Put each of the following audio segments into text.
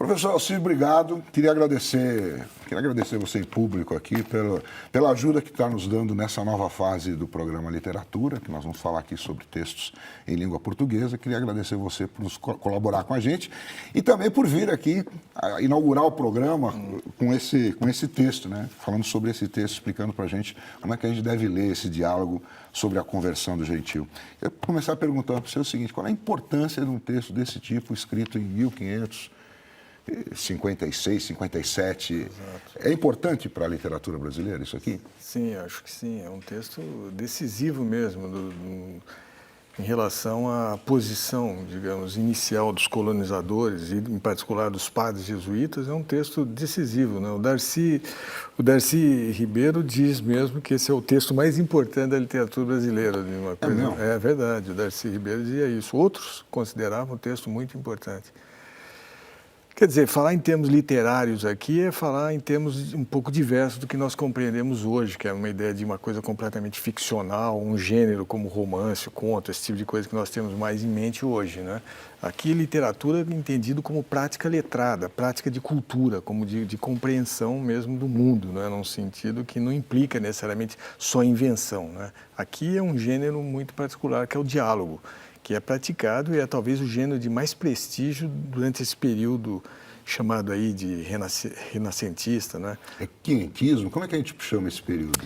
Professor Alcir, obrigado. Queria agradecer você em público aqui pela ajuda que está nos dando nessa nova fase do programa Literatura, que nós vamos falar aqui sobre textos em língua portuguesa. Queria agradecer você por nos colaborar com a gente e também por vir aqui inaugurar o programa com esse texto, né? Falando sobre esse texto, explicando para a gente como é que a gente deve ler esse diálogo sobre a conversão do gentio. Eu vou começar perguntando para você o seguinte: qual é a importância de um texto desse tipo, escrito em 1556, 57? Exato. É importante para a literatura brasileira isso aqui? Sim, acho que sim. É um texto decisivo mesmo em relação à posição, digamos, inicial dos colonizadores e, em particular, dos padres jesuítas. É um texto decisivo, né? O Darcy Ribeiro diz mesmo que esse é o texto mais importante da literatura brasileira. De uma coisa. É verdade, o Darcy Ribeiro dizia isso. Outros consideravam o texto muito importante. Quer dizer, falar em termos literários aqui é falar em termos um pouco diversos do que nós compreendemos hoje, que é uma ideia de uma coisa completamente ficcional, um gênero como romance, conto, esse tipo de coisa que nós temos mais em mente hoje, né? Aqui, literatura é entendido como prática letrada, prática de cultura, como de compreensão mesmo do mundo, né? Num sentido que não implica necessariamente só invenção, né? Aqui é um gênero muito particular, que é o diálogo, que é praticado e é talvez o gênero de mais prestígio durante esse período chamado aí de renascentista, né? É quinhentismo? Como é que a gente chama esse período?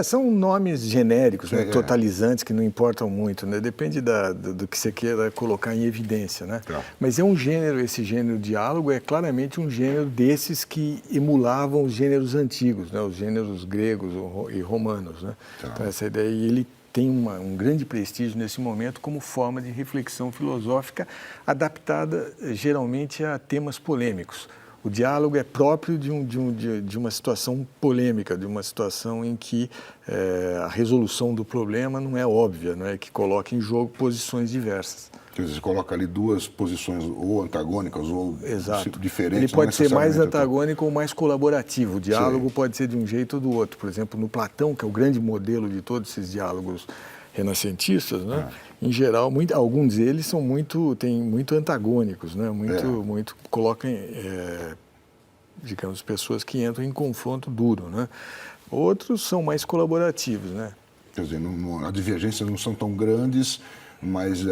São nomes genéricos, né? Totalizantes, que não importam muito, né? Depende do que você queira colocar em evidência, né? Tá. Mas é um gênero, esse gênero diálogo é claramente um gênero desses que emulavam os gêneros antigos, né? Os gêneros gregos e romanos, né? Tá. Então essa ideia, ele tem um grande prestígio nesse momento como forma de reflexão filosófica adaptada geralmente a temas polêmicos. O diálogo é próprio de uma situação polêmica, de uma situação em que a resolução do problema não é óbvia, não é, que coloca em jogo posições diversas. Quer dizer, você coloca ali duas posições ou antagônicas ou diferentes. Ele pode ser mais antagônico ou mais colaborativo. O diálogo pode ser de um jeito ou do outro. Por exemplo, no Platão, que é o grande modelo de todos esses diálogos renascentistas, né? Em geral, alguns deles têm muito antagônicos, né? Muito colocam, digamos, pessoas que entram em confronto duro, né? Outros são mais colaborativos, né? Quer dizer, as divergências não são tão grandes, mas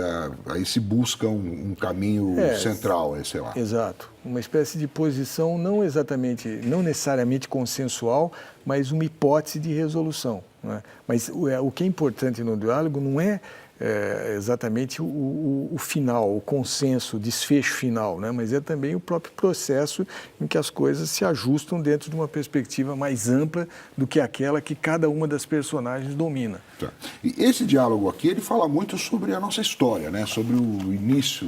aí se busca um caminho central, sei lá. Exato. Uma espécie de posição não necessariamente consensual, mas uma hipótese de resolução, né? Mas o que é importante no diálogo não é exatamente o final, o consenso, o desfecho final, né? Mas é também o próprio processo em que as coisas se ajustam dentro de uma perspectiva mais ampla do que aquela que cada uma das personagens domina. Tá. E esse diálogo aqui, ele fala muito sobre a nossa história, né? Sobre o início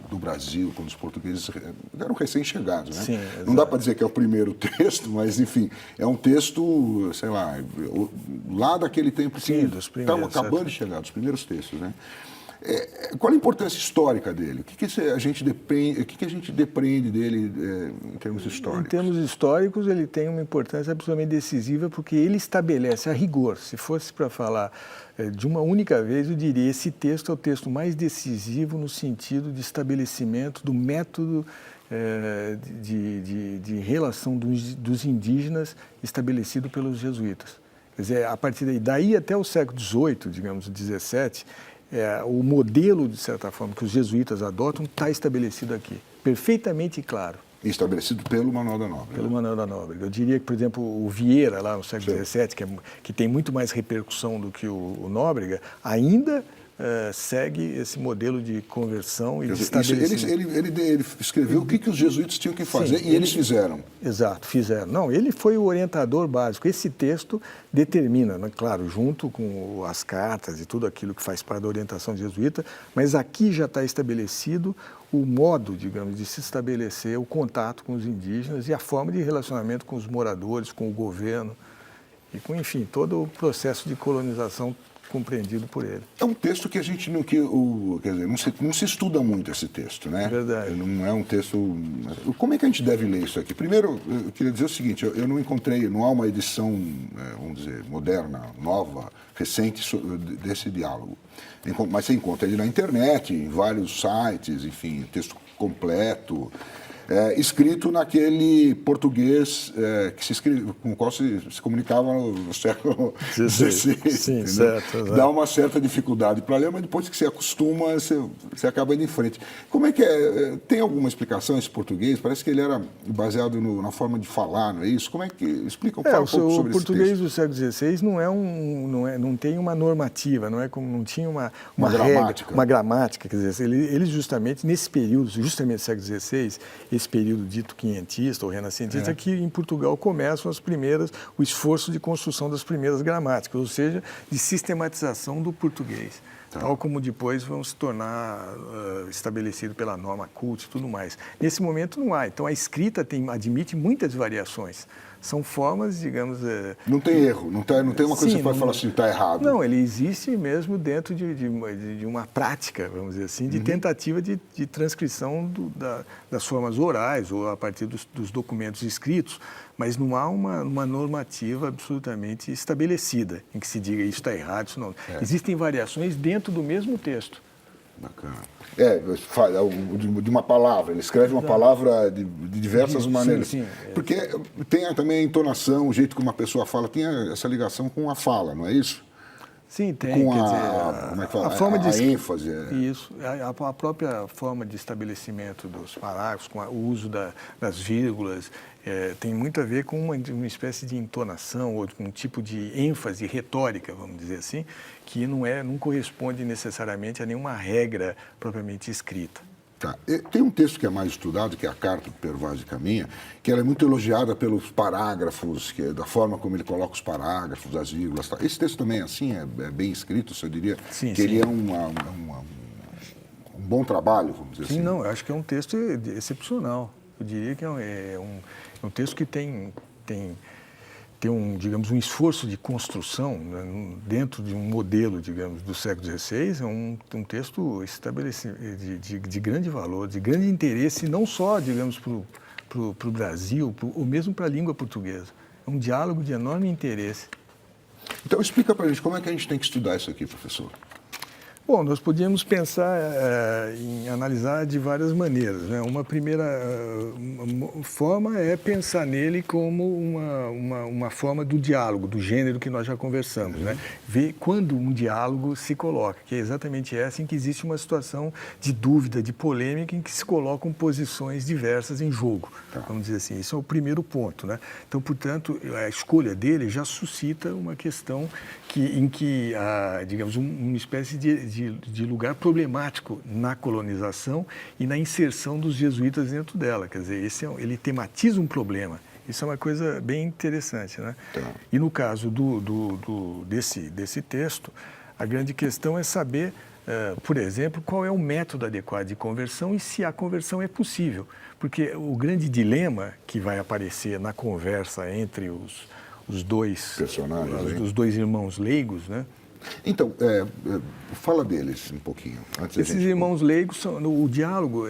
do Brasil, quando os portugueses eram recém-chegados, né? Sim, não dá para dizer que é o primeiro texto, mas, enfim, é um texto, sei lá, lá daquele tempo que estavam acabando de chegar, dos primeiros textos, né? Qual a importância histórica dele? O que a gente depreende dele em termos históricos? Em termos históricos, ele tem uma importância absolutamente decisiva, porque ele estabelece a rigor. Se fosse para falar de uma única vez, eu diria: esse texto é o texto mais decisivo no sentido de estabelecimento do método de relação dos indígenas estabelecido pelos jesuítas. Quer dizer, a partir daí até o século XVIII, digamos, XVII, o modelo, de certa forma, que os jesuítas adotam está estabelecido aqui, perfeitamente claro. Estabelecido pelo Manuel da Nóbrega. Pelo Manuel da Nóbrega. Eu diria que, por exemplo, o Vieira, lá no século XVII, que tem muito mais repercussão do que o Nóbrega, ainda segue esse modelo de conversão e de estabelecimento. Ele escreveu o que os jesuítas tinham que fazer. Sim, e eles fizeram. Exato, fizeram. Não, ele foi o orientador básico. Esse texto determina, né, claro, junto com as cartas e tudo aquilo que faz parte da orientação jesuíta, mas aqui já está estabelecido o modo, digamos, de se estabelecer o contato com os indígenas e a forma de relacionamento com os moradores, com o governo e com, enfim, todo o processo de colonização compreendido por ele. É um texto que a gente quer dizer, não se estuda muito esse texto, né? É verdade. Não é um texto... Como é que a gente deve ler isso aqui? Primeiro, eu queria dizer o seguinte: eu não encontrei, não há uma edição, vamos dizer, moderna, nova, recente desse diálogo. Mas você encontra ele na internet, em vários sites, enfim, texto completo. escrito naquele português com o qual se comunicava no século XVI. Sim, certo. Dá uma certa dificuldade para ler, mas depois que você acostuma, você acaba indo em frente. Como é que é? Tem alguma explicação esse português? Parece que ele era baseado na forma de falar, não é isso? Como é que... Explica um pouco sobre esse texto. O português do século XVI não tem uma normativa, não tinha uma gramática. Regra, uma gramática, quer dizer, ele justamente nesse período, justamente do século XVI, esse período dito quinhentista ou renascentista, que em Portugal começam o esforço de construção das primeiras gramáticas, ou seja, de sistematização do português, tal como depois vão se tornar estabelecido pela norma culta e tudo mais. Nesse momento não há, então a escrita admite muitas variações. São formas, digamos... Não tem erro, não tem uma coisa que você pode falar assim, está errado. Não, ele existe mesmo dentro de uma prática, vamos dizer assim, de tentativa de transcrição das formas orais ou a partir dos documentos escritos, mas não há uma normativa absolutamente estabelecida em que se diga isso está errado, isso não. Existem variações dentro do mesmo texto. Bacana. De uma palavra, ele escreve uma palavra de diversas maneiras. Sim. Porque tem também a entonação, o jeito que uma pessoa fala, tem essa ligação com a fala, não é isso? Sim, tem. Com quer dizer, como é que fala? A forma de ênfase. Isso. A própria forma de estabelecimento dos parágrafos, com o uso das vírgulas, tem muito a ver com uma espécie de entonação ou com um tipo de ênfase retórica, vamos dizer assim, que não corresponde necessariamente a nenhuma regra propriamente escrita. Tá. Tem um texto que é mais estudado, que é a Carta do Pervaz de Caminha, que ela é muito elogiada pelos parágrafos, da forma como ele coloca os parágrafos, as vírgulas. Tá. Esse texto também é assim, é bem escrito, eu diria que ele é um bom trabalho, vamos dizer assim. Sim, não, eu acho que é um texto excepcional. Eu diria que é um texto que tem digamos, um esforço de construção, né, dentro de um modelo, digamos, do século XVI, é um texto estabelecido de grande valor, de grande interesse, não só, digamos, para o Brasil, ou mesmo para a língua portuguesa. É um diálogo de enorme interesse. Então, explica para a gente como é que a gente tem que estudar isso aqui, professor. Bom, nós podíamos pensar em analisar de várias maneiras, né? Uma primeira forma é pensar nele como uma forma do diálogo, do gênero que nós já conversamos, né? Ver quando um diálogo se coloca, que é exatamente essa em que existe uma situação de dúvida, de polêmica, em que se colocam posições diversas em jogo, vamos dizer assim. Isso é o primeiro ponto, né? Então, portanto, a escolha dele já suscita uma questão em que digamos, uma espécie de lugar problemático na colonização e na inserção dos jesuítas dentro dela. Quer dizer, ele tematiza um problema. Isso é uma coisa bem interessante, né? E no caso desse texto, a grande questão é saber, por exemplo, qual é o método adequado de conversão e se a conversão é possível. Porque o grande dilema que vai aparecer na conversa entre os dois personagens, os dois irmãos leigos, né? Então, fala deles um pouquinho. Esses irmãos leigos, o diálogo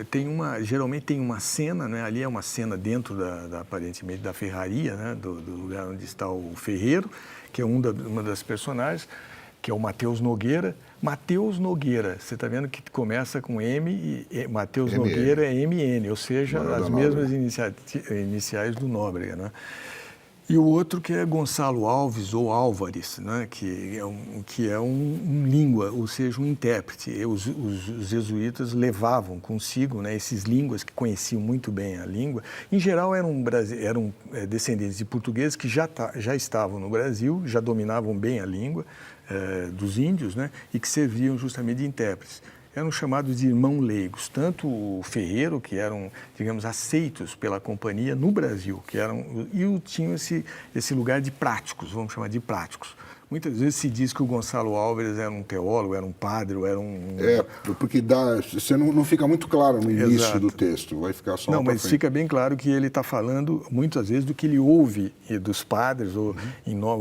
geralmente tem uma cena, né? Ali é uma cena dentro aparentemente da ferraria, né? Do lugar onde está o ferreiro, que é uma das personagens, que é o Mateus Nogueira. Mateus Nogueira, você está vendo que começa com M e Mateus Nogueira é MN, ou seja, as mesmas iniciais do Nóbrega, né? E o outro que é Gonçalo Alves ou Álvares, né? que é um língua, ou seja, um intérprete. Os jesuítas levavam consigo, né, esses línguas que conheciam muito bem a língua. Em geral, eram descendentes de portugueses que já estavam no Brasil, já dominavam bem a língua dos índios, né, e que serviam justamente de intérpretes. Eram chamados de irmãos leigos, tanto o ferreiro, que eram, digamos, aceitos pela companhia no Brasil, e tinham esse lugar de práticos, vamos chamar de práticos. Muitas vezes se diz que o Gonçalo Álvares era um teólogo, era um padre, ou era um... porque você não fica muito claro no início do texto, vai ficar só... Não, mas fica bem claro que ele está falando, muitas vezes, do que ele ouve dos padres, ou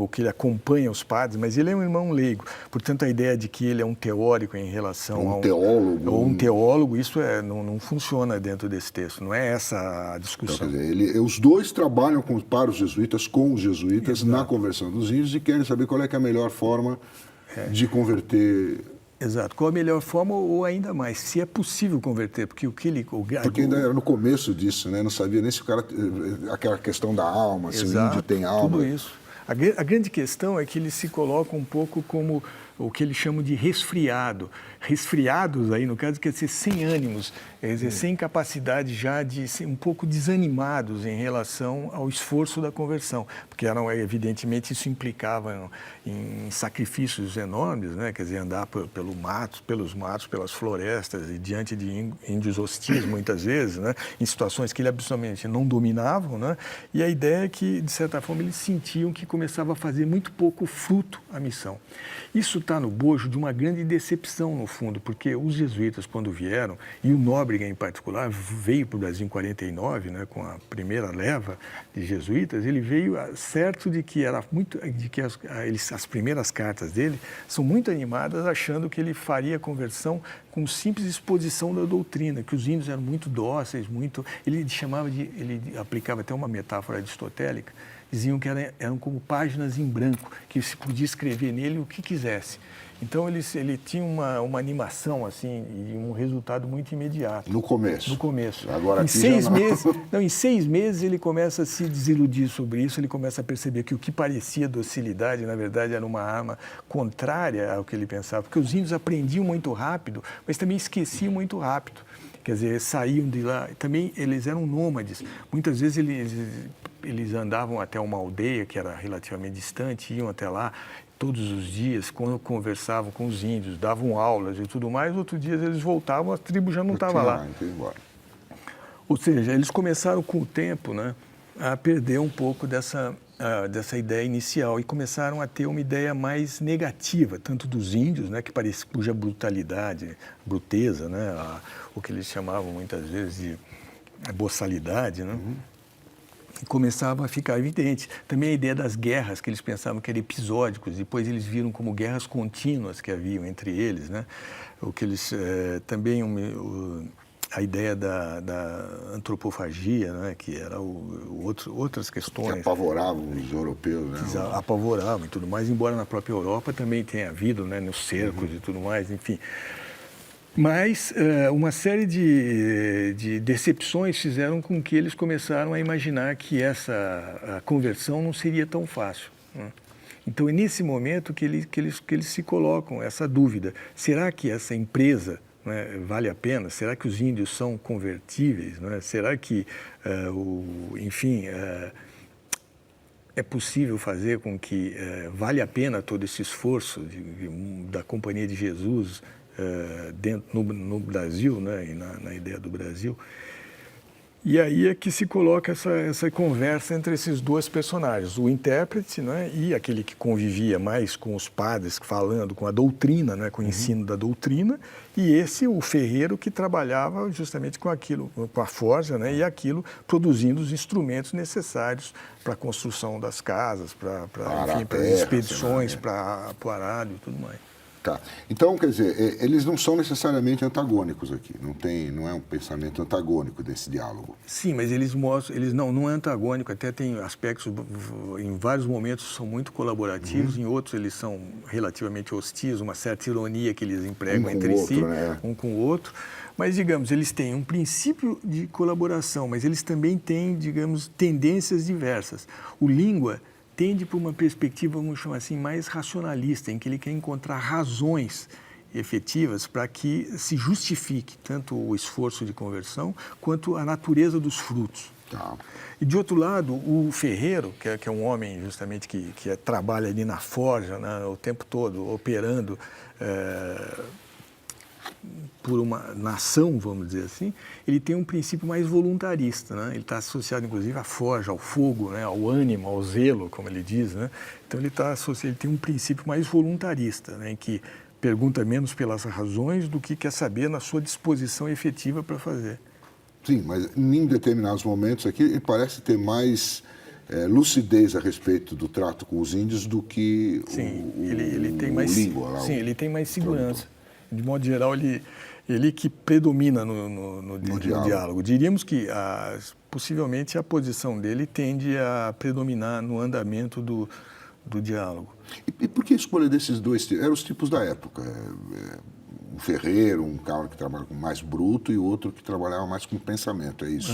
que ele acompanha os padres, mas ele é um irmão leigo. Portanto, a ideia de que ele é um teórico em relação a teólogo. Ou um teólogo, isso não funciona dentro desse texto, não é essa a discussão. Então, quer dizer, os dois trabalham para os jesuítas, com os jesuítas, na conversão dos índios, e querem saber qual é a melhor forma de converter Exato. Qual a melhor forma ou ainda mais, se é possível converter, porque o que ele... Porque ainda era no começo disso, né? Não sabia nem se o cara... Aquela questão da alma, se o índio tem alma. Tudo isso. A grande questão é que ele se coloca um pouco como o que eles chamam de resfriado. Resfriados aí, no caso, quer dizer sem ânimos, quer dizer, sem capacidade já de ser um pouco desanimados em relação ao esforço da conversão, porque evidentemente isso implicava em sacrifícios enormes, né? Quer dizer, andar pelos matos, pelas florestas e diante de índios hostis muitas vezes, né? Em situações que ele absolutamente não dominavam, né? E a ideia é que, de certa forma, eles sentiam que começava a fazer muito pouco fruto a missão. Isso está no bojo de uma grande decepção, no fundo, porque os jesuítas, quando vieram, e o Nóbrega, em particular, veio para o Brasil em 49, né, com a primeira leva de jesuítas, ele veio certo de que as primeiras cartas dele são muito animadas, achando que ele faria a conversão com simples exposição da doutrina, que os índios eram muito dóceis, ele aplicava até uma metáfora aristotélica, diziam que eram como páginas em branco, que se podia escrever nele o que quisesse. Então, ele tinha uma animação, assim, e um resultado muito imediato. No começo? No começo. Agora em 6 meses, em 6 meses, ele começa a se desiludir sobre isso, ele começa a perceber que o que parecia docilidade, na verdade, era uma arma contrária ao que ele pensava, porque os índios aprendiam muito rápido, mas também esqueciam muito rápido. Quer dizer, saíam de lá. Também eles eram nômades. Muitas vezes eles andavam até uma aldeia que era relativamente distante, iam até lá todos os dias, quando conversavam com os índios, davam aulas e tudo mais, outros dias eles voltavam, a tribo já não estava lá. Ou seja, eles começaram com o tempo, né, a perder um pouco dessa ideia inicial e começaram a ter uma ideia mais negativa, tanto dos índios, né, cuja brutalidade, bruteza, né, o que eles chamavam muitas vezes de boçalidade, né? E começava a ficar evidente. Também a ideia das guerras, que eles pensavam que eram episódicos, depois eles viram como guerras contínuas que haviam entre eles, né? O que eles também a ideia da antropofagia, né? Que era outras questões. Que apavoravam os europeus, né? Que apavoravam e tudo mais, embora na própria Europa também tenha havido, né? Nos cercos e tudo mais, enfim. Mas uma série de decepções fizeram com que eles começaram a imaginar que a conversão não seria tão fácil, né? Então, é nesse momento que eles se colocam essa dúvida. Será que essa empresa, né, vale a pena? Será que os índios são convertíveis? Né? Será que, é possível fazer com que vale a pena todo esse esforço da Companhia de Jesus no Brasil, né, e na ideia do Brasil? E aí é que se coloca essa conversa entre esses dois personagens, o intérprete, né, e aquele que convivia mais com os padres, falando com a doutrina, né, com o ensino da doutrina, e o ferreiro, que trabalhava justamente com aquilo, com a forja, né, e aquilo, produzindo os instrumentos necessários para a construção das casas, para as expedições, para o arado e tudo mais. Tá. Então, quer dizer, eles não são necessariamente antagônicos aqui, não é um pensamento antagônico desse diálogo. Sim, mas eles mostram, não é antagônico, até tem aspectos, em vários momentos são muito colaborativos, em outros eles são relativamente hostis, uma certa ironia que eles empregam entre si, né? Um com o outro. Mas, digamos, eles têm um princípio de colaboração, mas eles também têm, digamos, tendências diversas. O Língua tende para uma perspectiva, vamos chamar assim, mais racionalista, em que ele quer encontrar razões efetivas para que se justifique tanto o esforço de conversão quanto a natureza dos frutos. Tá. E, de outro lado, o ferreiro, que é um homem justamente que trabalha ali na forja, né, o tempo todo, operando por uma nação, vamos dizer assim, ele tem um princípio mais voluntarista, né? Ele está associado, inclusive, à forja, ao fogo, né? Ao ânimo, ao zelo, como ele diz, né? Então, ele tem um princípio mais voluntarista, né? Em que pergunta menos pelas razões do que quer saber na sua disposição efetiva para fazer. Sim, mas em determinados momentos aqui, ele parece ter mais lucidez a respeito do trato com os índios do que ele tem mais Língua lá. Sim, ele tem mais segurança. De modo geral, ele que predomina no diálogo. Diríamos que, possivelmente, a posição dele tende a predominar no andamento do diálogo. E por que a escolha desses dois tipos? Eram os tipos da época. Um ferreiro, um cara que trabalha com mais bruto e outro que trabalhava mais com pensamento, é isso?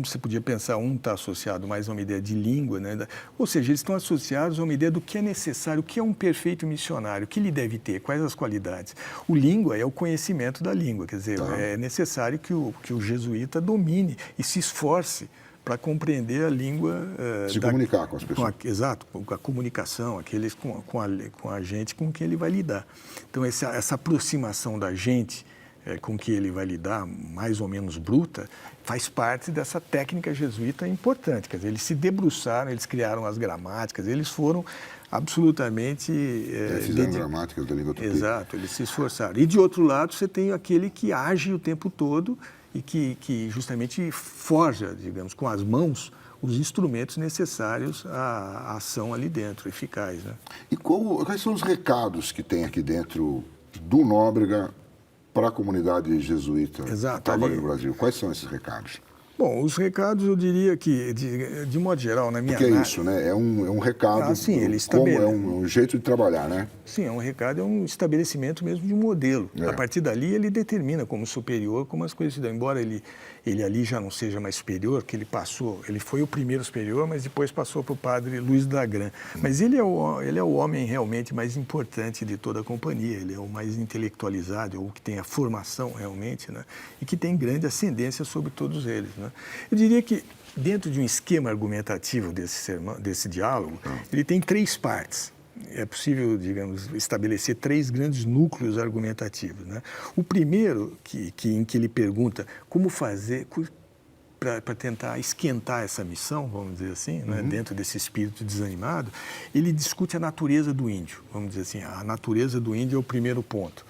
Você podia pensar, um está associado mais a uma ideia de língua, né? Ou seja, eles estão associados a uma ideia do que é necessário, o que é um perfeito missionário, o que ele deve ter, quais as qualidades. O língua é o conhecimento da língua, quer dizer, é necessário que o jesuíta domine e se esforce para compreender a língua... Se comunicar com as pessoas. Exato, com a comunicação, com a gente com quem ele vai lidar. Então, essa aproximação da gente com que ele vai lidar, mais ou menos bruta, faz parte dessa técnica jesuíta importante. Quer dizer, eles se debruçaram, eles criaram as gramáticas, eles foram absolutamente... fizeram gramáticas da língua tupi. Exato, eles se esforçaram. E, de outro lado, você tem aquele que age o tempo todo e que justamente forja, digamos, com as mãos, os instrumentos necessários à ação ali dentro, eficaz. Né? E quais são os recados que tem aqui dentro do Nóbrega para a comunidade jesuíta que trabalha no Brasil? Quais são esses recados? Bom, os recados, eu diria que, de modo geral, na minha análise... Porque é isso, né? É um recado, ele é um jeito de trabalhar, né? Sim, é um recado, é um estabelecimento mesmo de um modelo. A partir dali, ele determina como superior, como as coisas se dão. Embora ele ali já não seja mais superior, que ele foi o primeiro superior, mas depois passou para o padre Luiz Dagran. Mas ele é o homem realmente mais importante de toda a companhia, ele é o mais intelectualizado, o que tem a formação realmente, né? E que tem grande ascendência sobre todos eles, né? Eu diria que, dentro de um esquema argumentativo desse diálogo, ele tem 3 partes. É possível, digamos, estabelecer 3 grandes núcleos argumentativos, né? O primeiro, em que ele pergunta como fazer para tentar esquentar essa missão, vamos dizer assim, né? Dentro desse espírito desanimado, ele discute a natureza do índio, vamos dizer assim. A natureza do índio é o primeiro ponto.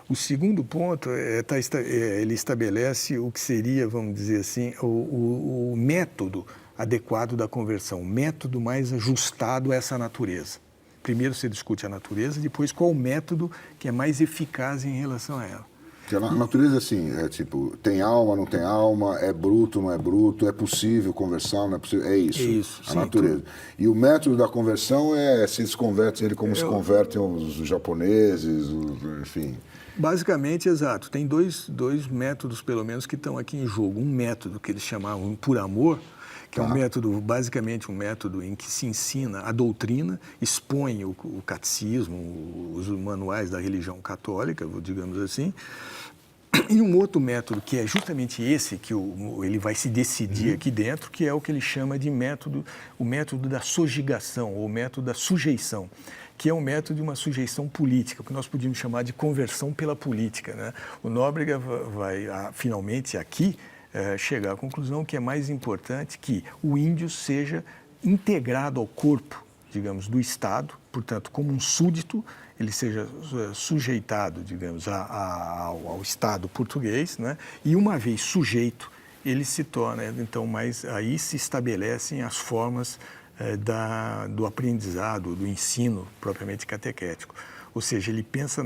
O segundo ponto, ele estabelece o que seria, vamos dizer assim, o método adequado da conversão, o método mais ajustado a essa natureza. Primeiro você discute a natureza, depois qual o método que é mais eficaz em relação a ela. Porque a natureza, assim, é tipo, tem alma, não tem alma, é bruto, não é bruto, é possível conversar, não é possível, é isso. É isso, a natureza. E o método da conversão se eles convertem ele como se convertem os japoneses, enfim... Basicamente, exato. Tem dois métodos, pelo menos, que estão aqui em jogo. Um método que eles chamavam por amor, que é um método, basicamente um método em que se ensina a doutrina, expõe o catecismo, os manuais da religião católica, digamos assim. E um outro método, que é justamente esse que ele vai se decidir aqui dentro, que é o que ele chama de o método da sojeigação, ou o método da sujeição, que é um método de uma sujeição política, que nós podíamos chamar de conversão pela política, né? O Nóbrega vai, finalmente, aqui, chegar à conclusão que é mais importante que o índio seja integrado ao corpo, digamos, do Estado, portanto, como um súdito, ele seja sujeitado, digamos, ao Estado português, né? E uma vez sujeito, ele se torna, então, aí se estabelecem as formas do aprendizado, do ensino propriamente catequético. Ou seja, ele pensa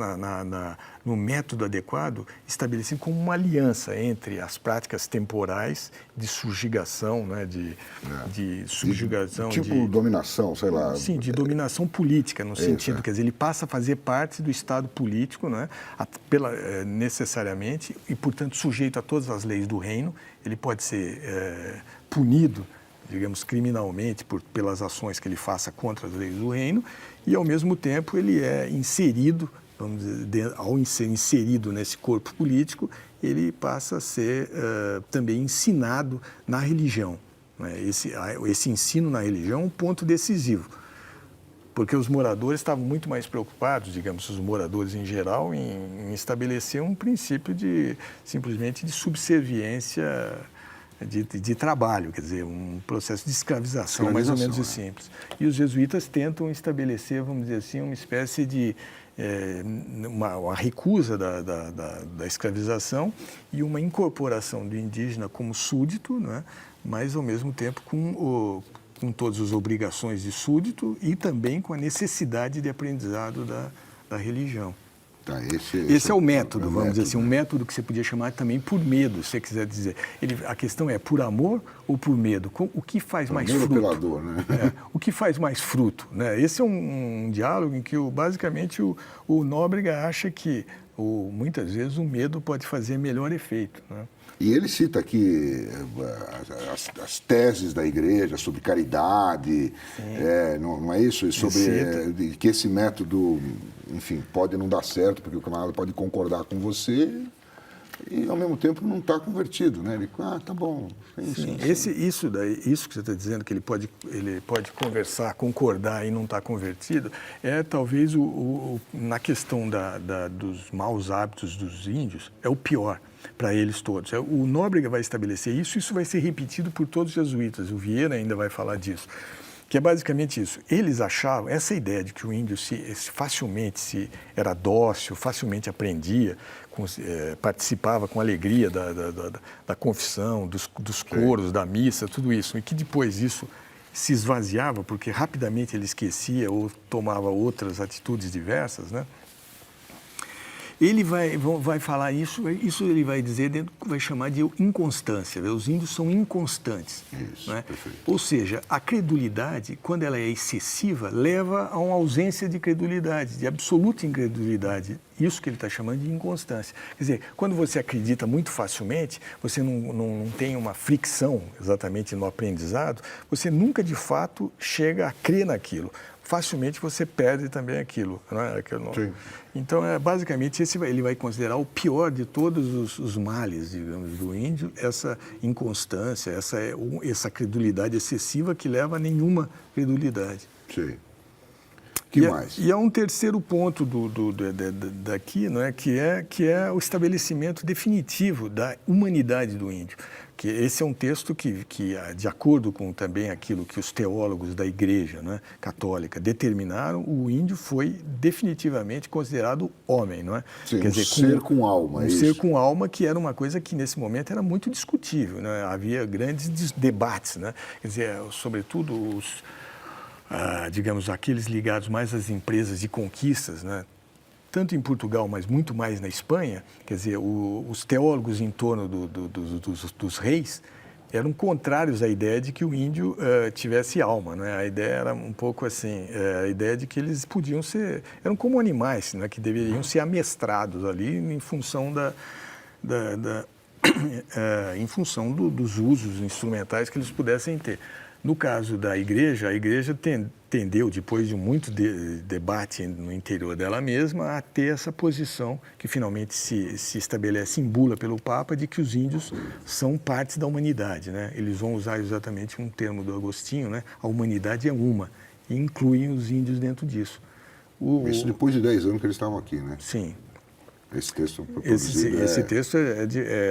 no método adequado, estabelecido como uma aliança entre as práticas temporais de subjugação, né, de subjugação... Tipo dominação, sei lá. Sim, de dominação política, no sentido, quer dizer, ele passa a fazer parte do Estado político, né, necessariamente, e, portanto, sujeito a todas as leis do reino. Ele pode ser punido, digamos, criminalmente pelas ações que ele faça contra as leis do reino, e, ao mesmo tempo, ele é inserido, vamos dizer, ao ser inserido nesse corpo político, ele passa a ser também ensinado na religião, né? Esse ensino na religião é um ponto decisivo, porque os moradores estavam muito mais preocupados, digamos, os moradores em geral, em estabelecer um princípio simplesmente de subserviência de trabalho, quer dizer, um processo de escravização mais ou menos simples. E os jesuítas tentam estabelecer, vamos dizer assim, uma espécie de uma recusa da escravização e uma incorporação do indígena como súdito, né? Mas, ao mesmo tempo, com todas as obrigações de súdito e também com a necessidade de aprendizado da religião. Tá, Esse é o método, vamos dizer assim, um método que você podia chamar também por medo, se você quiser dizer. A questão é por amor ou por medo? O que faz mais fruto? Pela dor, né? O que faz mais fruto? Né? Esse é um diálogo em que, basicamente, o Nóbrega acha que, muitas vezes, o medo pode fazer melhor efeito. Né? E ele cita aqui as teses da igreja sobre caridade, não é isso? Sobre que esse método, enfim, pode não dar certo, porque o camarada pode concordar com você e, ao mesmo tempo, não está convertido, né? Ele, tá bom. Sim, isso que você está dizendo, que ele pode conversar, concordar e não estar convertido, é talvez na questão dos maus hábitos dos índios, é o pior para eles todos. O Nóbrega vai estabelecer isso vai ser repetido por todos os jesuítas, o Vieira ainda vai falar disso, que é basicamente isso. Eles achavam, essa ideia de que o índio facilmente era dócil, facilmente aprendia, participava com alegria da confissão, dos coros, da missa, tudo isso, e que depois isso se esvaziava, porque rapidamente ele esquecia ou tomava outras atitudes diversas, né? Ele vai falar isso ele vai dizer, vai chamar de inconstância. Os índios são inconstantes. Isso, né? Perfeito. Ou seja, a credulidade, quando ela é excessiva, leva a uma ausência de credulidade, de absoluta incredulidade. Isso que ele está chamando de inconstância. Quer dizer, quando você acredita muito facilmente, você não tem uma fricção exatamente no aprendizado, você nunca de fato chega a crer naquilo. Facilmente você perde também aquilo. Né? Então, basicamente, ele vai considerar o pior de todos os males, digamos, do índio, essa inconstância, essa credulidade excessiva que leva a nenhuma credulidade. Sim. Que mais? E há um terceiro ponto daqui, não é? Que é o estabelecimento definitivo da humanidade do índio. Que esse é um texto que de acordo com também aquilo que os teólogos da Igreja, né, católica determinaram, o índio foi definitivamente considerado homem, não é? Sim, quer dizer, ser com alma. Um ser com alma, que era uma coisa que nesse momento era muito discutível, né? Havia grandes debates, né? Quer dizer, sobretudo digamos, aqueles ligados mais às empresas de conquistas, né? Tanto em Portugal, mas muito mais na Espanha, quer dizer, os teólogos em torno dos reis eram contrários à ideia de que o índio tivesse alma, né? A ideia era um pouco assim, a ideia de que eles podiam eram como animais, né? Que deveriam ser amestrados ali em função em função dos usos instrumentais que eles pudessem ter. No caso da igreja, a igreja tendeu, depois de muito debate no interior dela mesma, a ter essa posição que finalmente se estabelece em bula pelo Papa, de que os índios são partes da humanidade, né? Eles vão usar exatamente um termo do Agostinho, né? A humanidade é uma, e incluem os índios dentro disso. Isso depois de 10 anos que eles estavam aqui, né? Sim. Esse texto Esse texto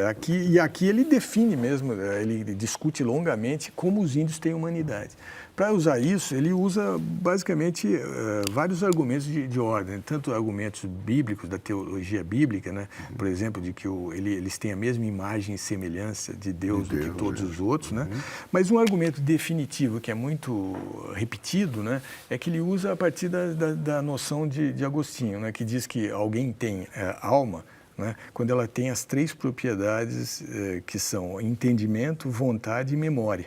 aqui, e aqui ele define mesmo, ele discute longamente como os índios têm humanidade. Para usar isso, ele usa basicamente vários argumentos de ordem, tanto argumentos bíblicos, da teologia bíblica, né? Por exemplo, de que eles têm a mesma imagem e semelhança de Deus do que todos os outros, né? Mas um argumento definitivo que é muito repetido, né? É que ele usa a partir da noção de Agostinho, né? Que diz que alguém tem alma, né? Quando ela tem as 3 propriedades que são entendimento, vontade e memória.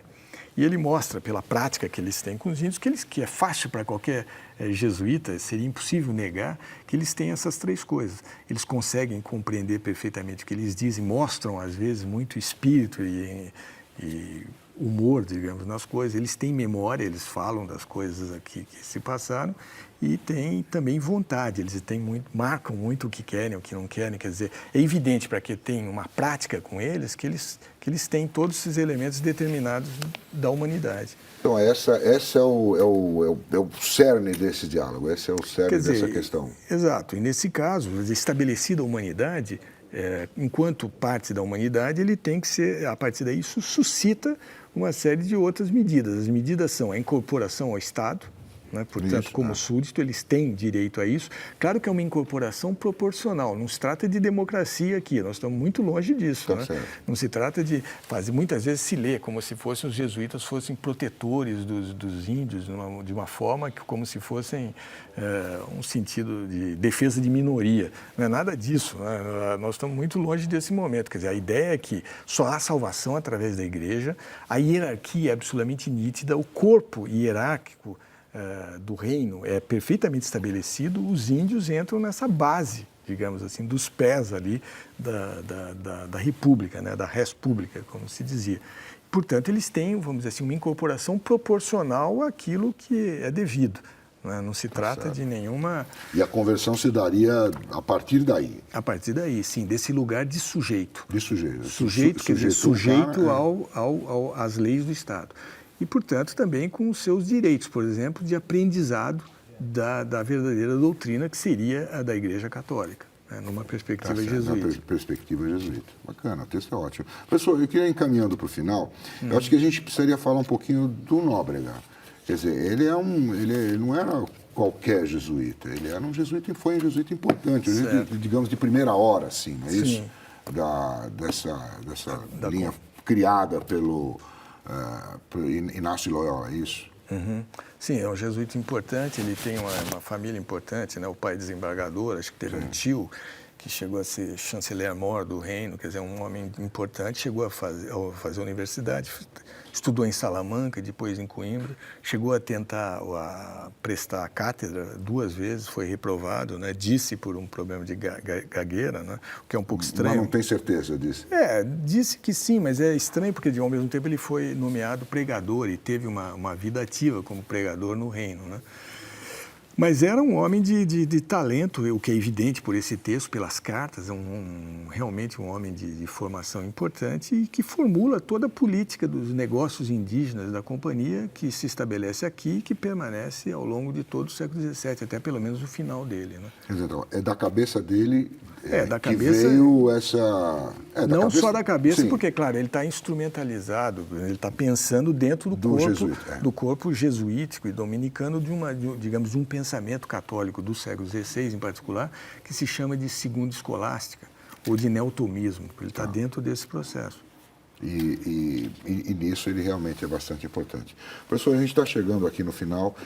E ele mostra, pela prática que eles têm com os índios, que é fácil para qualquer jesuíta, seria impossível negar que eles têm essas 3 coisas. Eles conseguem compreender perfeitamente o que eles dizem, mostram, às vezes, muito espírito e humor, digamos, nas coisas. Eles têm memória, eles falam das coisas aqui que se passaram, e têm também vontade, eles marcam muito o que querem, o que não querem. Quer dizer, é evidente para quem tem uma prática com eles que eles têm todos esses elementos determinados da humanidade. Então, esse é o cerne desse diálogo, esse é o cerne dessa questão. Exato, e nesse caso, estabelecida a humanidade, enquanto parte da humanidade, ele tem que ser, a partir daí, isso suscita uma série de outras medidas. As medidas são a incorporação ao Estado, né? Portanto, como súdito, eles têm direito a isso. Claro que é uma incorporação proporcional, não se trata de democracia aqui, nós estamos muito longe disso. Né? Não se trata de fazer, muitas vezes se lê como se fossem os jesuítas fossem protetores dos índios de uma forma como se fossem um sentido de defesa de minoria. Não é nada disso, né? Nós estamos muito longe desse momento. Quer dizer, a ideia é que só há salvação através da igreja, a hierarquia é absolutamente nítida, o corpo hierárquico do reino é perfeitamente estabelecido, os índios entram nessa base, digamos assim, dos pés ali da república, né, da res pública, como se dizia. Portanto, eles têm, vamos dizer assim, uma incorporação proporcional àquilo que é devido. Não se trata de nenhuma... E a conversão se daria a partir daí? A partir daí, sim, desse lugar de sujeito. De sujeito. Sujeito, quer dizer, sujeito às leis do Estado. E, portanto, também com os seus direitos, por exemplo, de aprendizado da verdadeira doutrina, que seria a da Igreja Católica, né, numa perspectiva jesuíta. Na perspectiva jesuíta. Bacana, o texto é ótimo. Pessoal, eu queria ir encaminhando para o final, eu acho que a gente precisaria falar um pouquinho do Nóbrega. Quer dizer, ele não era qualquer jesuíta, ele era um jesuíta, foi um jesuíta importante, digamos, de primeira hora, assim, não é isso? Dessa linha criada pelo Inácio de Loyola, é isso? Uhum. Sim, é um jesuíta importante, ele tem uma família importante, né? O pai desembargador, acho que teve um tio que chegou a ser chanceler-mor do reino, quer dizer, um homem importante, chegou a fazer universidade, estudou em Salamanca, depois em Coimbra, chegou a tentar prestar a cátedra 2 vezes, foi reprovado, né? Disse por um problema de gagueira, né? O que é um pouco estranho. Mas não tem certeza disso? Disse que sim, mas é estranho porque, ao mesmo tempo, ele foi nomeado pregador e teve uma vida ativa como pregador no reino, né? Mas era um homem de talento, o que é evidente por esse texto, pelas cartas, realmente um homem de formação importante e que formula toda a política dos negócios indígenas da companhia que se estabelece aqui e que permanece ao longo de todo o século XVII, até pelo menos o final dele. Né? Então, é da cabeça dele da que cabeça, veio essa... não cabeça, só da cabeça, sim. Porque, claro, ele está instrumentalizado, ele está pensando dentro do corpo jesuítico e dominicano digamos, de um pensamento católico do século XVI, em particular, que se chama de segunda escolástica, ou de neotomismo, ele está dentro desse processo. E nisso ele realmente é bastante importante. Professor, a gente está chegando aqui no final.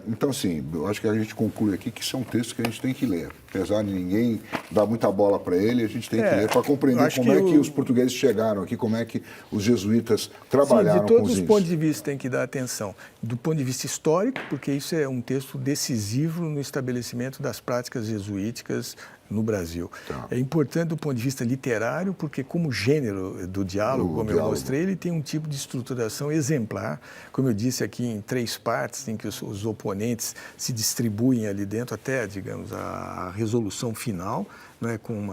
Então, assim, eu acho que a gente conclui aqui que isso é um texto que a gente tem que ler. Apesar de ninguém dar muita bola para ele, a gente tem que ler para compreender como é que os portugueses chegaram aqui, como é que os jesuítas trabalharam com os índios. De todos os pontos de vista tem que dar atenção. Do ponto de vista histórico, porque isso é um texto decisivo no estabelecimento das práticas jesuíticas no Brasil. É importante do ponto de vista literário, porque como gênero do diálogo, como eu mostrei, ele tem um tipo de estruturação exemplar, como eu disse aqui, em 3 partes, em que os oponentes se distribuem ali dentro até, digamos, a resolução final, né, com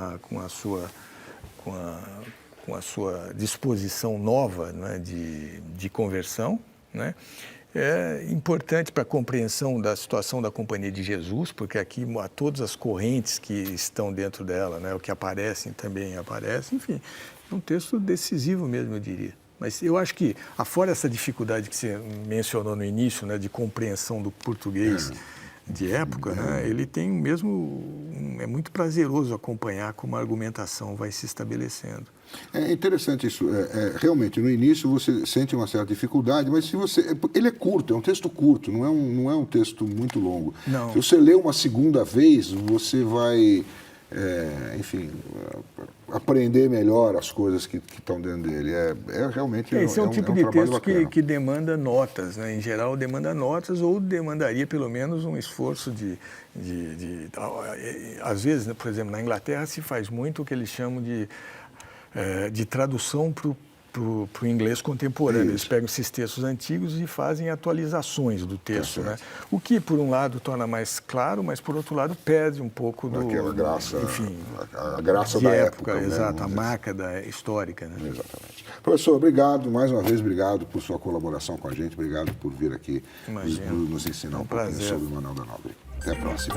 a sua disposição nova, né, de conversão, né? É importante para a compreensão da situação da Companhia de Jesus, porque aqui há todas as correntes que estão dentro dela, né, o que aparecem também aparecem, enfim, é um texto decisivo mesmo, eu diria. Mas eu acho que, afora essa dificuldade que você mencionou no início, né, de compreensão do português de época, né, ele tem mesmo, é muito prazeroso acompanhar como a argumentação vai se estabelecendo. É interessante isso. Realmente, no início você sente uma certa dificuldade, mas se ele é curto, é um texto curto, não é um texto muito longo. Não. Se você lê uma segunda vez, você vai, enfim, aprender melhor as coisas que estão dentro dele. Realmente esse é um tipo de texto que demanda notas, né? Em geral demanda notas ou demandaria pelo menos um esforço às vezes, né, por exemplo, na Inglaterra se faz muito o que eles chamam de tradução para o inglês contemporâneo. Isso. Eles pegam esses textos antigos e fazem atualizações do texto, né? O que, por um lado, torna mais claro, mas, por outro lado, perde um pouco daquela graça, enfim, a graça da época. Exato, a marca histórica. Né? Exatamente. Professor, obrigado, mais uma vez, obrigado por sua colaboração com a gente, obrigado por vir aqui nos ensinar um pouquinho sobre o Manuel da Nóbrega. Até a próxima.